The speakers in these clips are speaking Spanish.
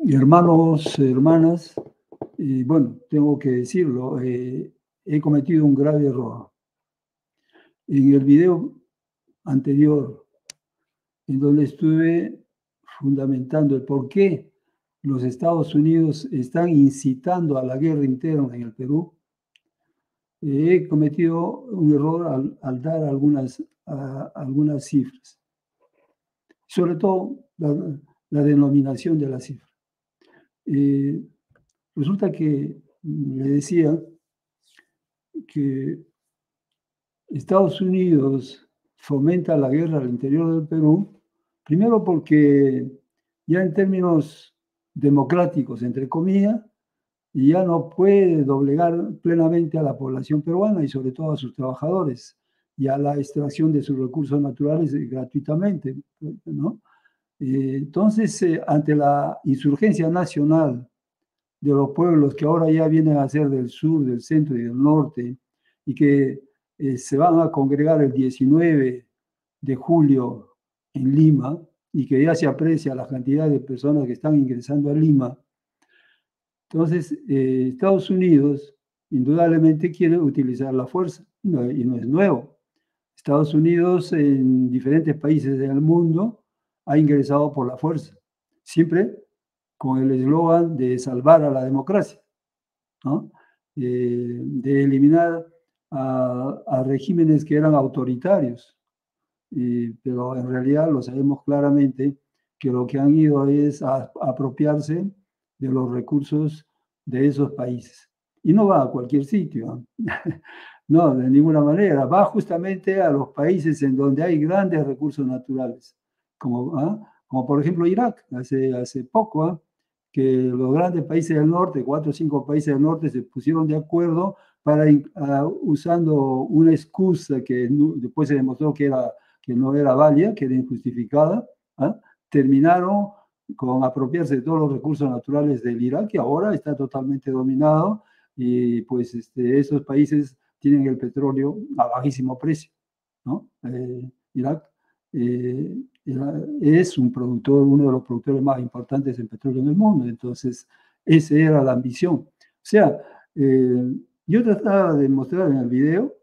Hermanos, hermanas, bueno, tengo que decirlo, he cometido un grave error. En el video anterior, en donde estuve fundamentando el por qué los Estados Unidos están incitando a la guerra interna en el Perú, he cometido un error al dar algunas cifras, sobre todo la denominación de la cifra. Resulta que le decía que Estados Unidos fomenta la guerra al interior del Perú, primero porque ya en términos democráticos, entre comillas, ya no puede doblegar plenamente a la población peruana y sobre todo a sus trabajadores y a la extracción de sus recursos naturales gratuitamente, ¿no? Entonces, ante la insurgencia nacional de los pueblos que ahora ya vienen a ser del sur, del centro y del norte, y que se van a congregar el 19 de julio en Lima, y que ya se aprecia la cantidad de personas que están ingresando a Lima. Entonces, Estados Unidos indudablemente quiere utilizar la fuerza, y no es nuevo. Estados Unidos en diferentes países del mundo ha ingresado por la fuerza, siempre con el eslogan de salvar a la democracia, ¿no? De eliminar a regímenes que eran autoritarios, pero en realidad lo sabemos claramente que lo que han ido es a apropiarse de los recursos de esos países. Y no va a cualquier sitio, no, de ninguna manera, va justamente a los países en donde hay grandes recursos naturales, como por ejemplo Irak, hace poco, que los grandes países del norte, 4 o 5 países del norte, se pusieron de acuerdo para, usando una excusa que después se demostró que no era válida, que era injustificada, terminaron con apropiarse de todos los recursos naturales del Irak, que ahora está totalmente dominado, y pues esos países tienen el petróleo a bajísimo precio, ¿no? Irak es uno de los productores más importantes en petróleo en el mundo, entonces esa era la ambición. O sea, yo trataba de mostrar en el video,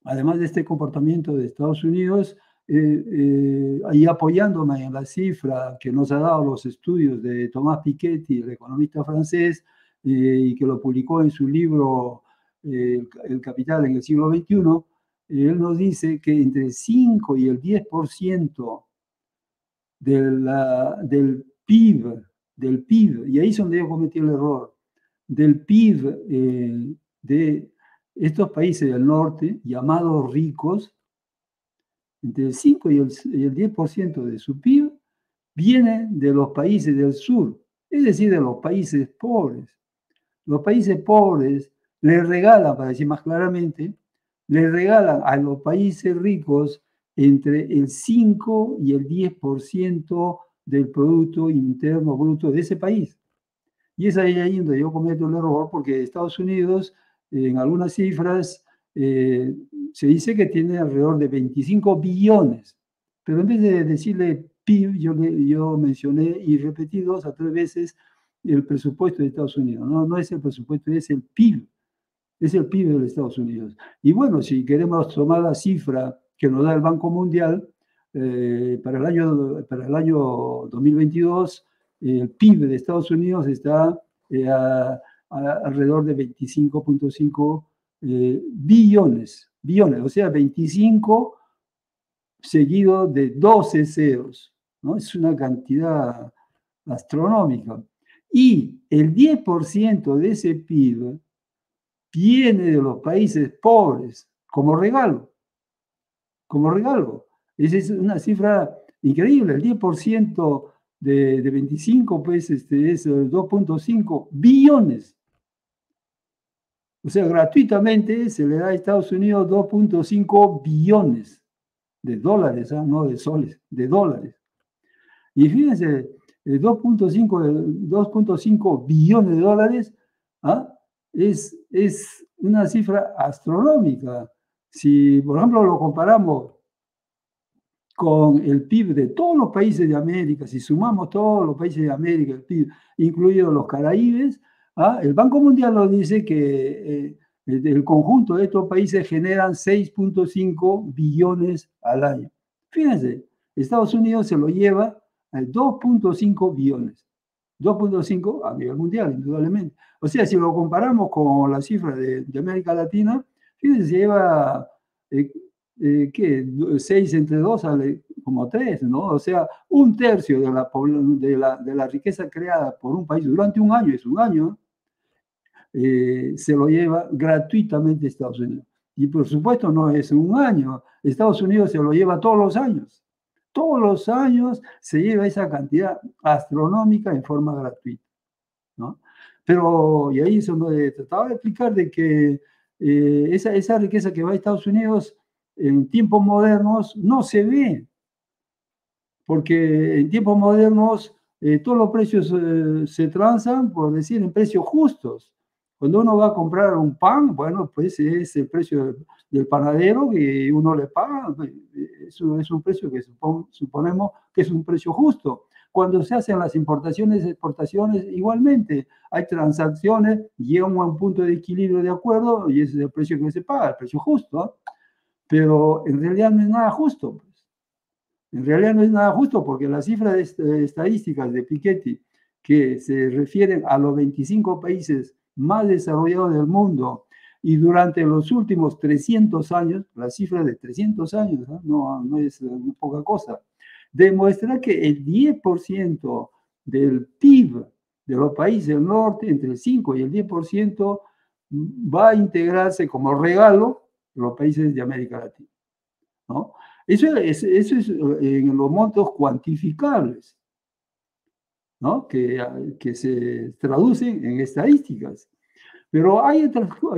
además de este comportamiento de Estados Unidos, y apoyándome en la cifra que nos ha dado los estudios de Thomas Piketty, el economista francés, y que lo publicó en su libro El Capital en el siglo XXI, él nos dice que entre el 5 y el 10% del PIB, y ahí es donde yo cometí el error, del PIB de estos países del norte, llamados ricos, entre el 5 y el 10% de su PIB viene de los países del sur, es decir, de los países pobres. Los países pobres le regalan, para decir más claramente, le regalan a los países ricos entre el 5 y el 10% del Producto Interno Bruto de ese país. Y es ahí donde yo cometo el error, porque Estados Unidos, en algunas cifras, se dice que tiene alrededor de 25 billones, pero en vez de decirle PIB, yo mencioné y repetí 2 a 3 veces el presupuesto de Estados Unidos. No es el presupuesto, es el PIB. Es el PIB de los Estados Unidos. Y bueno, si queremos tomar la cifra que nos da el Banco Mundial, para el año 2022, el PIB de Estados Unidos está alrededor de 25.5 billones, o sea, 25 seguido de 12 ceros, ¿no? Es una cantidad astronómica. Y el 10% de ese PIB viene de los países pobres como regalo. Esa es una cifra increíble. El 10% de 25, pues, es 2.5 billones. O sea, gratuitamente se le da a Estados Unidos 2.5 billones de dólares, no de soles, de dólares. Y fíjense, 2.5 billones de dólares es una cifra astronómica. Si, por ejemplo, lo comparamos con el PIB de todos los países de América, si sumamos todos los países de América, el PIB, incluidos los Caraíbes, el Banco Mundial nos dice que el conjunto de estos países generan 6.5 billones al año. Fíjense, Estados Unidos se lo lleva a 2.5 billones. 2.5 a nivel mundial, indudablemente. O sea, si lo comparamos con la cifra de América Latina, fíjense, se lleva, ¿qué? 6 entre 2 sale como 3, ¿no? O sea, un tercio de la riqueza creada por un país durante un año, es un año, se lo lleva gratuitamente Estados Unidos. Y por supuesto no es un año, Estados Unidos se lo lleva todos los años. Todos los años se lleva esa cantidad astronómica en forma gratuita, ¿no? Pero, y ahí trataba de explicar de que esa riqueza que va a Estados Unidos en tiempos modernos no se ve, porque en tiempos modernos todos los precios se transan, por decir, en precios justos. Cuando uno va a comprar un pan, bueno, pues es el precio del panadero que uno le paga, eso es un precio que suponemos que es un precio justo. Cuando se hacen las importaciones y exportaciones, igualmente hay transacciones, llegan a un punto de equilibrio de acuerdo y ese es el precio que se paga, el precio justo, ¿no? Pero en realidad no es nada justo. Pues. En realidad no es nada justo porque las cifras estadísticas de Piketty que se refieren a los 25 países más desarrollados del mundo y durante los últimos 300 años, la cifra de 300 años, no es poca cosa, demuestra que el 10% del PIB de los países del norte, entre el 5 y el 10%, va a integrarse como regalo en los países de América Latina, ¿no? Eso es en los montos cuantificables, ¿no? que se traducen en estadísticas. Pero hay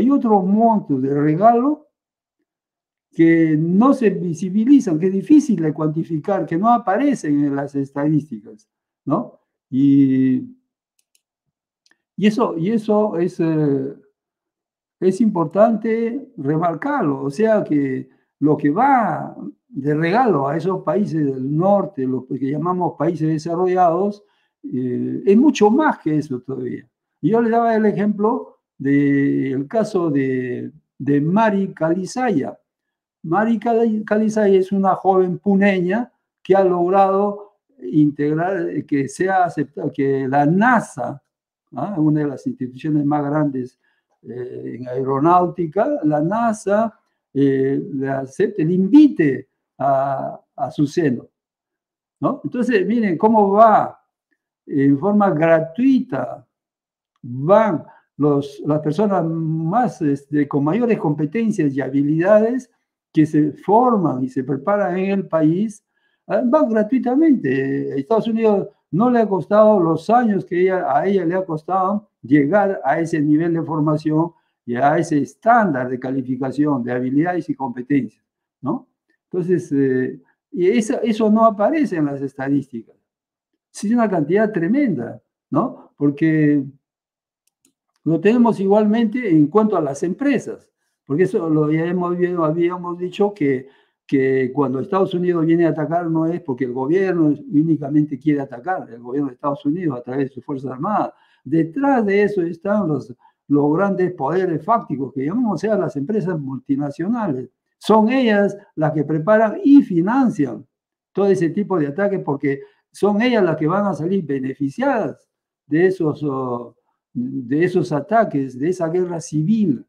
otros montos de regalo que no se visibilizan, que es difícil de cuantificar, que no aparecen en las estadísticas, ¿no? Y eso es importante remarcarlo, o sea que lo que va de regalo a esos países del norte, lo que llamamos países desarrollados, es mucho más que eso todavía. Y yo le daba el ejemplo del caso de Mari Calizaya. Mari Calizaya es una joven puneña que ha logrado integrar, que sea aceptado, que la NASA, una de las instituciones más grandes en aeronáutica, la NASA le acepte, le invite a su seno, ¿no? Entonces, miren cómo va en forma gratuita, van las personas más con mayores competencias y habilidades que se forman y se preparan en el país, van gratuitamente. Estados Unidos no le ha costado los años que a ella le ha costado llegar a ese nivel de formación y a ese estándar de calificación de habilidades y competencias, ¿no? Entonces, y eso no aparece en las estadísticas. Es una cantidad tremenda, ¿no? Porque lo tenemos igualmente en cuanto a las empresas, porque eso ya habíamos dicho que cuando Estados Unidos viene a atacar no es porque el gobierno únicamente quiere atacar, el gobierno de Estados Unidos a través de sus Fuerzas Armadas. Detrás de eso están los grandes poderes fácticos que llamamos, o sea, las empresas multinacionales. Son ellas las que preparan y financian todo ese tipo de ataques porque son ellas las que van a salir beneficiadas de esos ataques, de esa guerra civil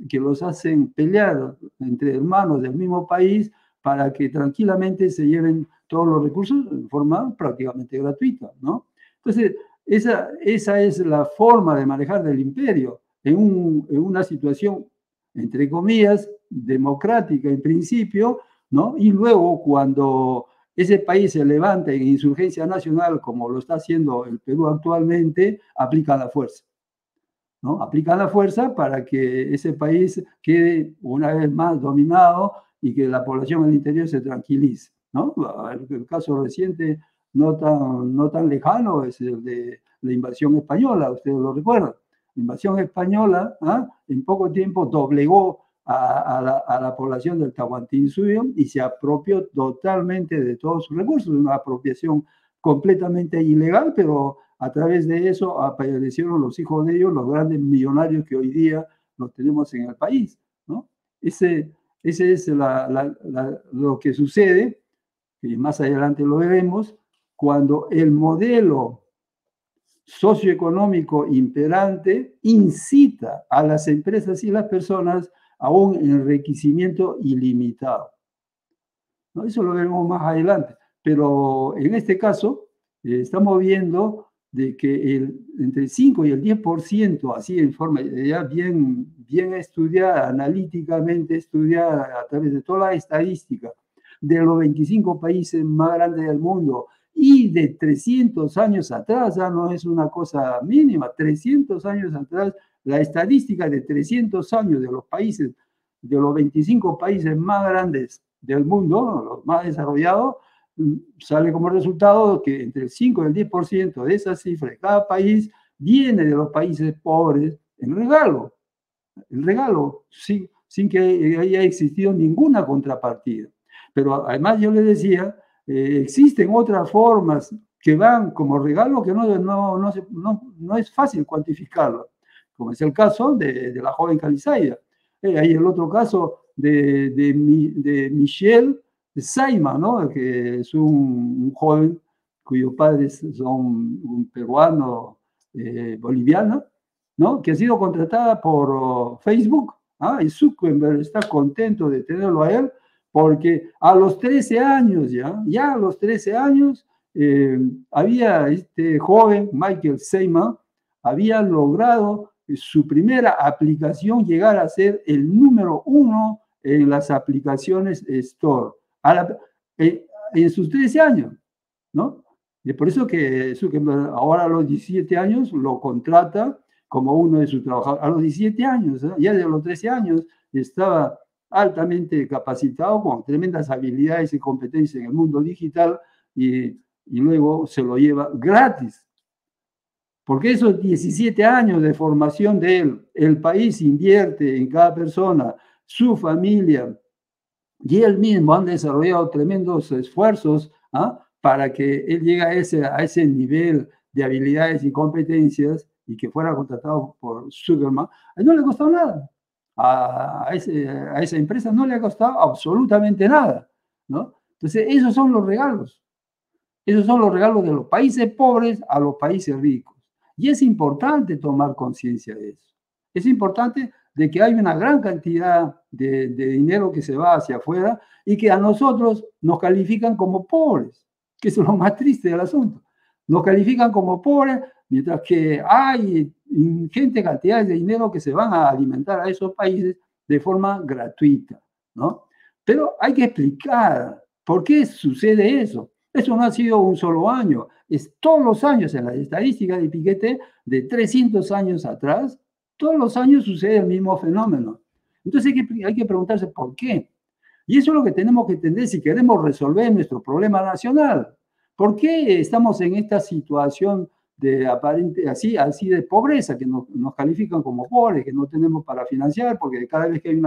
que los hacen pelear entre hermanos del mismo país para que tranquilamente se lleven todos los recursos de forma prácticamente gratuita, ¿no? Entonces, esa es la forma de manejar del imperio en una situación, entre comillas, democrática en principio, ¿no? Y luego cuando ese país se levanta en insurgencia nacional, como lo está haciendo el Perú actualmente, aplica la fuerza, ¿no? Aplica la fuerza para que ese país quede una vez más dominado y que la población del interior se tranquilice, ¿no? El caso reciente, no tan lejano, es el de la invasión española, ustedes lo recuerdan. La invasión española, en poco tiempo doblegó a la población del Tahuantinsuyo y se apropió totalmente de todos sus recursos, una apropiación completamente ilegal, pero a través de eso aparecieron los hijos de ellos, los grandes millonarios que hoy día los tenemos en el país, ¿no? Ese es lo que sucede, y más adelante lo veremos, cuando el modelo socioeconómico imperante incita a las empresas y las personas a un enriquecimiento ilimitado, ¿no? Eso lo veremos más adelante, pero en este caso estamos viendo de que entre el 5 y el 10%, así en forma ya bien estudiada, analíticamente estudiada a través de toda la estadística, de los 25 países más grandes del mundo y de 300 años atrás, ya no es una cosa mínima, 300 años atrás, la estadística de 300 años de los países, de los 25 países más grandes del mundo, los más desarrollados, sale como resultado que entre el 5 y el 10% de esa cifra de cada país viene de los países pobres en regalo, sin que haya existido ninguna contrapartida. Pero además yo le decía, existen otras formas que van como regalo que no es fácil cuantificarlo, como es el caso de la joven Calizaya. Hay el otro caso de Michelle Saima, ¿no? Que es un joven cuyos padres son un peruano, boliviano, ¿no? Que ha sido contratada por Facebook, y Zuckerberg está contento de tenerlo a él, porque a los 13 años ya a los 13 años, había este joven, Michael Saima, había logrado su primera aplicación llegar a ser el número 1 en las aplicaciones Store, en sus 13 años, ¿no? Y por eso que ahora a los 17 años lo contrata como uno de sus trabajadores. A los 17 años, ya de los 13 años, estaba altamente capacitado, con tremendas habilidades y competencias en el mundo digital, y luego se lo lleva gratis. Porque esos 17 años de formación de él, el país invierte en cada persona, su familia y él mismo han desarrollado tremendos esfuerzos para que él llegue a ese nivel de habilidades y competencias y que fuera contratado por Zuckerberg. No le costó nada. A esa empresa no le ha costado absolutamente nada, ¿no? Entonces, esos son los regalos. Esos son los regalos de los países pobres a los países ricos. Y es importante tomar conciencia de eso. Es importante de que hay una gran cantidad de dinero que se va hacia afuera y que a nosotros nos califican como pobres, que es lo más triste del asunto. Nos califican como pobres, mientras que hay ingentes cantidades de dinero que se van a alimentar a esos países de forma gratuita, ¿no? Pero hay que explicar por qué sucede eso. Eso no ha sido un solo año, es todos los años. En las estadísticas de Piketty de 300 años atrás, todos los años sucede el mismo fenómeno. Entonces hay que preguntarse por qué. Y eso es lo que tenemos que entender si queremos resolver nuestro problema nacional. ¿Por qué estamos en esta situación de aparente así de pobreza, que nos califican como pobres, que no tenemos para financiar, porque cada vez que hay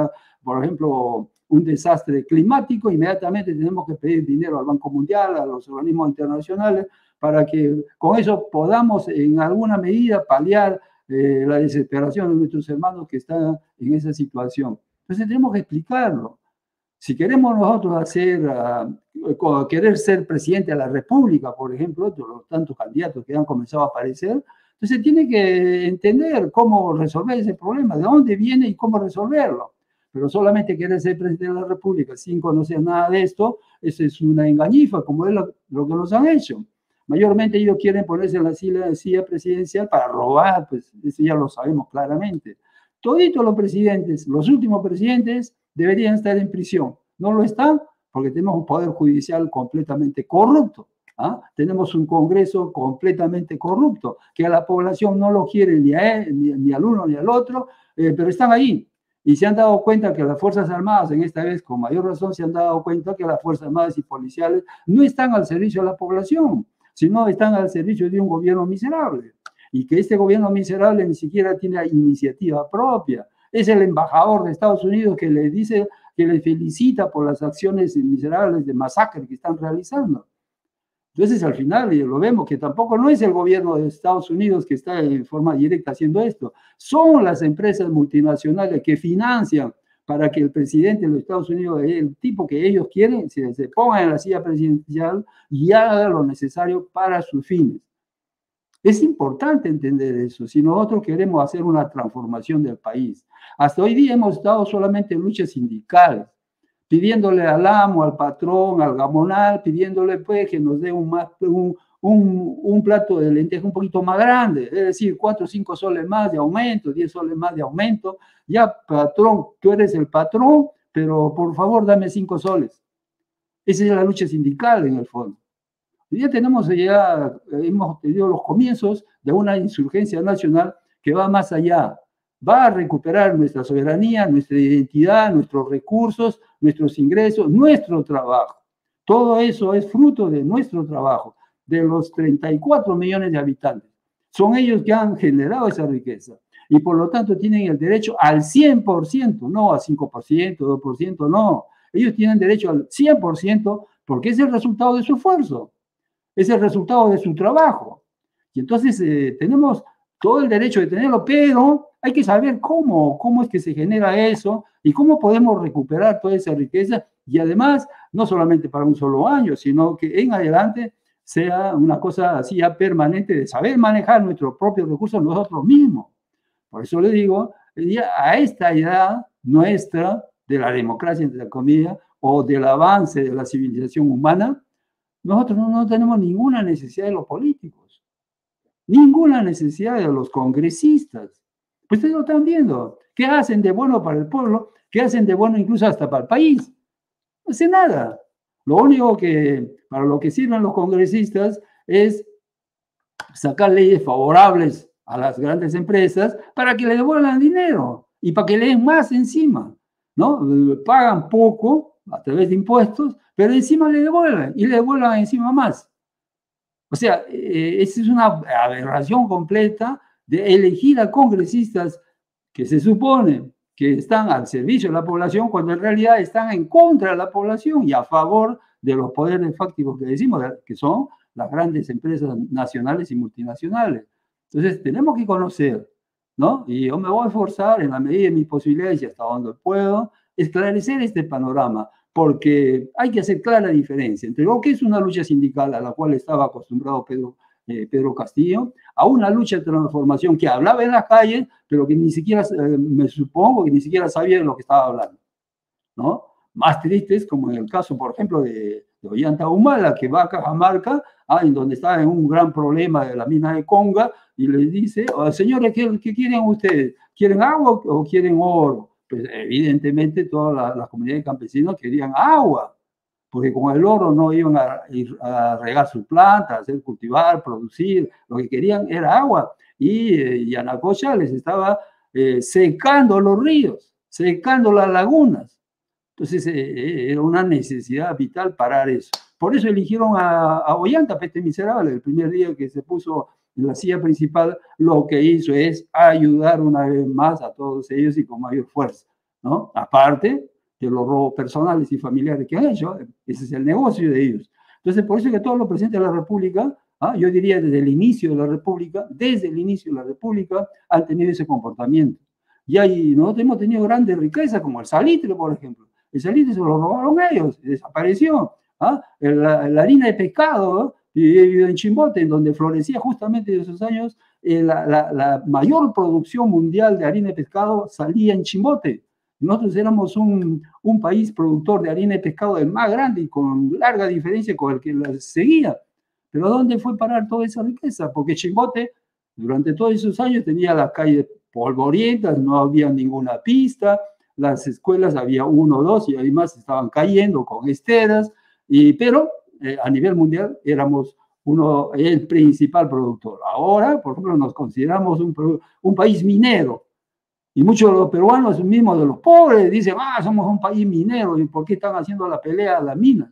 por ejemplo, un desastre climático, inmediatamente tenemos que pedir dinero al Banco Mundial, a los organismos internacionales, para que con eso podamos en alguna medida paliar la desesperación de nuestros hermanos que están en esa situación? Entonces tenemos que explicarlo. Si queremos nosotros querer ser presidente de la República, por ejemplo, de los tantos candidatos que han comenzado a aparecer, entonces tiene que entender cómo resolver ese problema, de dónde viene y cómo resolverlo. Pero solamente querer ser presidente de la República sin conocer nada de esto, eso es una engañifa, como es lo que nos han hecho. Mayormente ellos quieren ponerse en la silla presidencial para robar, pues eso ya lo sabemos claramente. Toditos los presidentes, los últimos presidentes, deberían estar en prisión. No lo están porque tenemos un poder judicial completamente corrupto. Tenemos un Congreso completamente corrupto, que a la población no lo quiere ni a él, ni al uno ni al otro, pero están ahí. Y se han dado cuenta que las Fuerzas Armadas, en esta vez con mayor razón, se han dado cuenta que las Fuerzas Armadas y policiales no están al servicio de la población, sino están al servicio de un gobierno miserable. Y que este gobierno miserable ni siquiera tiene iniciativa propia. es el embajador de Estados Unidos que le dice, que le felicita por las acciones miserables de masacre que están realizando. Entonces, al final, lo vemos que tampoco no es el gobierno de Estados Unidos que está en forma directa haciendo esto, son las empresas multinacionales que financian para que el presidente de los Estados Unidos, el tipo que ellos quieren, se ponga en la silla presidencial y haga lo necesario para sus fines. Es importante entender eso, si nosotros queremos hacer una transformación del país. Hasta hoy día hemos estado solamente en luchas sindicales, pidiéndole al amo, al patrón, al gamonal, pidiéndole pues que nos dé un plato de lenteja un poquito más grande, es decir, 4 o 5 soles más de aumento, 10 soles más de aumento. Ya, patrón, tú eres el patrón, pero por favor dame 5 soles. Esa es la lucha sindical en el fondo. Ya hemos tenido los comienzos de una insurgencia nacional que va más allá, va a recuperar nuestra soberanía, nuestra identidad, nuestros recursos, nuestros ingresos, nuestro trabajo. Todo eso es fruto de nuestro trabajo, de los 34 millones de habitantes. Son ellos que han generado esa riqueza y por lo tanto tienen el derecho al 100%, no a 5%, 2%, no. Ellos tienen derecho al 100% porque es el resultado de su esfuerzo. Es el resultado de su trabajo. Y entonces tenemos todo el derecho de tenerlo, pero hay que saber cómo es que se genera eso y cómo podemos recuperar toda esa riqueza y además, no solamente para un solo año, sino que en adelante sea una cosa así ya permanente de saber manejar nuestros propios recursos nosotros mismos. Por eso le digo, ya a esta edad nuestra de la democracia, entre comillas, o del avance de la civilización humana, nosotros no tenemos ninguna necesidad de los políticos, ninguna necesidad de los congresistas. Pues ustedes lo están viendo. ¿Qué hacen de bueno para el pueblo? ¿Qué hacen de bueno incluso hasta para el país? No hace nada. Lo único que, para lo que sirven los congresistas es sacar leyes favorables a las grandes empresas para que le devuelvan dinero y para que le den más encima, ¿no? Pagan poco a través de impuestos, pero encima le devuelven y le devuelvan encima más. O sea, esa es una aberración completa de elegir a congresistas que se supone que están al servicio de la población cuando en realidad están en contra de la población y a favor de los poderes fácticos que decimos, que son las grandes empresas nacionales y multinacionales. Entonces, tenemos que conocer, ¿no? Y yo me voy a esforzar en la medida de mis posibilidades y hasta donde puedo, esclarecer este panorama, porque hay que hacer clara diferencia entre lo que es una lucha sindical a la cual estaba acostumbrado Pedro Castillo, a una lucha de transformación que hablaba en las calles, pero que ni siquiera, me supongo que ni siquiera sabía de lo que estaba hablando, ¿no? Más tristes, como en el caso, por ejemplo, de Ollanta Humala, que va a Cajamarca, en donde está en un gran problema de la mina de Conga, y les dice, señores, ¿qué quieren ustedes? ¿Quieren agua o quieren oro? Pues evidentemente todas las comunidades campesinas querían agua, porque con el oro no iban a ir a regar sus plantas, hacer cultivar, producir, lo que querían era agua. Y Yanacocha les estaba secando los ríos, secando las lagunas. Entonces era una necesidad vital parar eso. Por eso eligieron a Ollanta, este miserable, el primer día que se puso en la silla principal, lo que hizo es ayudar una vez más a todos ellos y con mayor fuerza, ¿no? Aparte de los robos personales y familiares que han hecho, ese es el negocio de ellos. Entonces, por eso es que todos los presidentes de la República, yo diría desde el inicio de la República, han tenido ese comportamiento. Y nosotros hemos tenido grandes riquezas, como el salitre, por ejemplo. El salitre se lo robaron ellos, desapareció. La harina de pescado, ¿no? Y he vivido en Chimbote, en donde florecía justamente en esos años la mayor producción mundial de harina de pescado salía en Chimbote. Nosotros éramos un país productor de harina de pescado el más grande y con larga diferencia con el que la seguía. Pero ¿dónde fue parar toda esa riqueza? Porque Chimbote, durante todos esos años, tenía las calles polvorientas, no había ninguna pista, las escuelas había 1 o 2 y además estaban cayendo con esteras, pero a nivel mundial éramos el principal productor. Ahora, por ejemplo, nos consideramos un país minero. Y muchos de los peruanos, mismos de los pobres, dicen, somos un país minero, ¿y por qué están haciendo la pelea a la mina?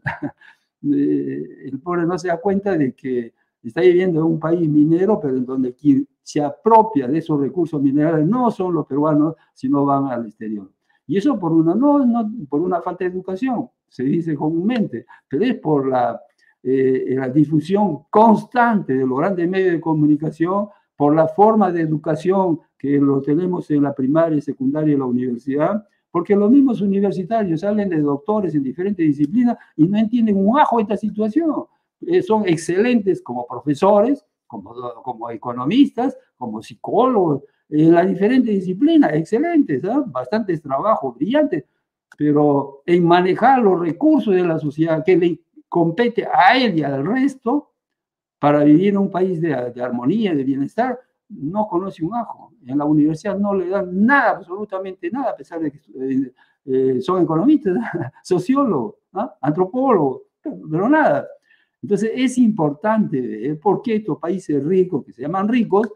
El pobre no se da cuenta de que está viviendo en un país minero, pero en donde quien se apropia de esos recursos minerales no son los peruanos, sino van al exterior. Y eso por una, no por una falta de educación, se dice comúnmente, pero es por la difusión constante de los grandes medios de comunicación, por la forma de educación que lo tenemos en la primaria, secundaria y la universidad, porque los mismos universitarios salen de doctores en diferentes disciplinas y no entienden un ajo esta situación. Son excelentes como profesores, como economistas, como psicólogos, en las diferentes disciplinas, excelentes, ¿eh? Bastantes trabajos brillantes, pero en manejar los recursos de la sociedad que le compete a él y al resto para vivir en un país de armonía, de bienestar, no conoce un ajo. En la universidad no le dan nada, absolutamente nada, a pesar de que son economistas, sociólogos, ¿no? Antropólogos, pero nada. Entonces es importante ver por qué estos países ricos, que se llaman ricos,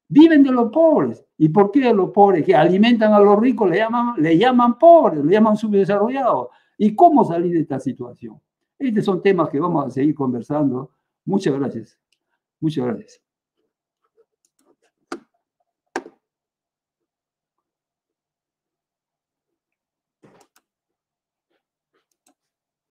viven de los pobres. ¿Y por qué los pobres que alimentan a los ricos le llaman pobres, le llaman subdesarrollados? ¿Y cómo salir de esta situación? Estos son temas que vamos a seguir conversando. Muchas gracias. Muchas gracias.